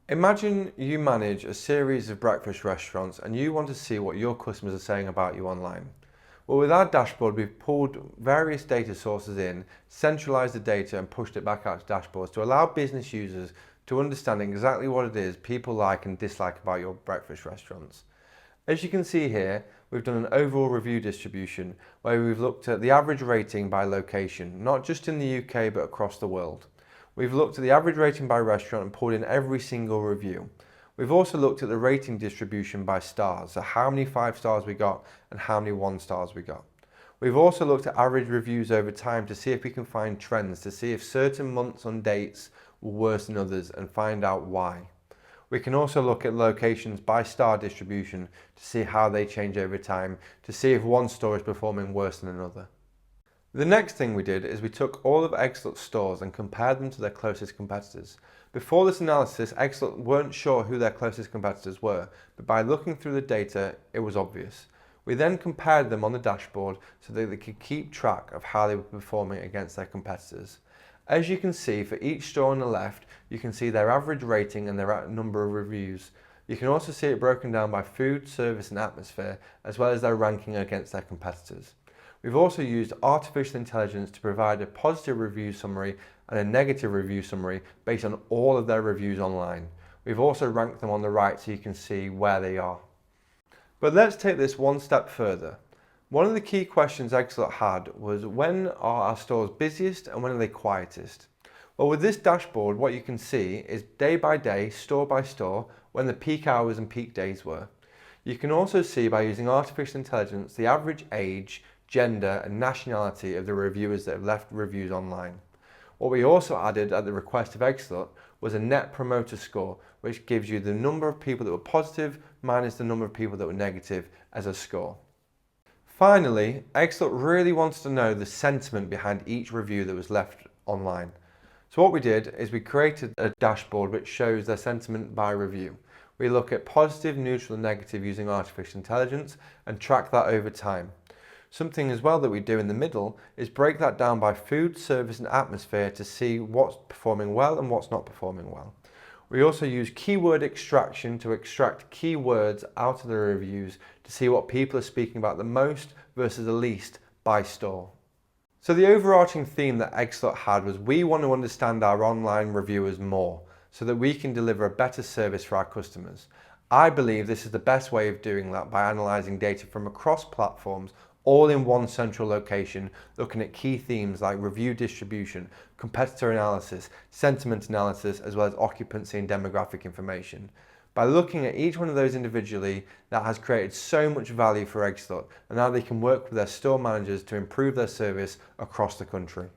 Imagine you manage a series of breakfast restaurants and you want to see what your customers are saying about you online. Well, with our dashboard, we've pulled various data sources in, centralized the data and pushed it back out to dashboards to allow business users to understand exactly what it is people like and dislike about your breakfast restaurants. As you can see here, we've done an overall review distribution where we've looked at the average rating by location, not just in the UK but across the world. We've looked at the average rating by restaurant and pulled in every single review. We've also looked at the rating distribution by stars, so how many 5 stars we got and how many 1 stars we got. We've also looked at average reviews over time to see if we can find trends, to see if certain months on dates were worse than others and find out why. We can also look at locations by star distribution to see how they change over time, to see if one store is performing worse than another. The next thing we did is we took all of Eggslut stores and compared them to their closest competitors. Before this analysis, Eggslut weren't sure who their closest competitors were, but by looking through the data, it was obvious. We then compared them on the dashboard so that they could keep track of how they were performing against their competitors. As you can see, for each store on the left, you can see their average rating and their number of reviews. You can also see it broken down by food, service and atmosphere, as well as their ranking against their competitors. We've also used artificial intelligence to provide a positive review summary and a negative review summary based on all of their reviews online. We've also ranked them on the right so you can see where they are. But let's take this one step further. One of the key questions Eggslut had was, when are our stores busiest and when are they quietest? Well, with this dashboard, what you can see is day by day, store by store, when the peak hours and peak days were. You can also see by using artificial intelligence the average age, gender and nationality of the reviewers that have left reviews online. What we also added at the request of Eggslut was a net promoter score, which gives you the number of people that were positive minus the number of people that were negative as a score. Finally, Eggslut really wanted to know the sentiment behind each review that was left online. So what we did is we created a dashboard which shows their sentiment by review. We look at positive, neutral and negative using artificial intelligence and track that over time. Something as well that we do in the middle is break that down by food, service and atmosphere to see what's performing well and what's not performing well. We also use keyword extraction to extract keywords out of the reviews to see what people are speaking about the most versus the least by store. So the overarching theme that Eggslut had was, we want to understand our online reviewers more so that we can deliver a better service for our customers. I believe this is the best way of doing that by analysing data from across platforms all in one central location, looking at key themes like review distribution, competitor analysis, sentiment analysis, as well as occupancy and demographic information. By looking at each one of those individually, that has created so much value for Eggslut, and now they can work with their store managers to improve their service across the country.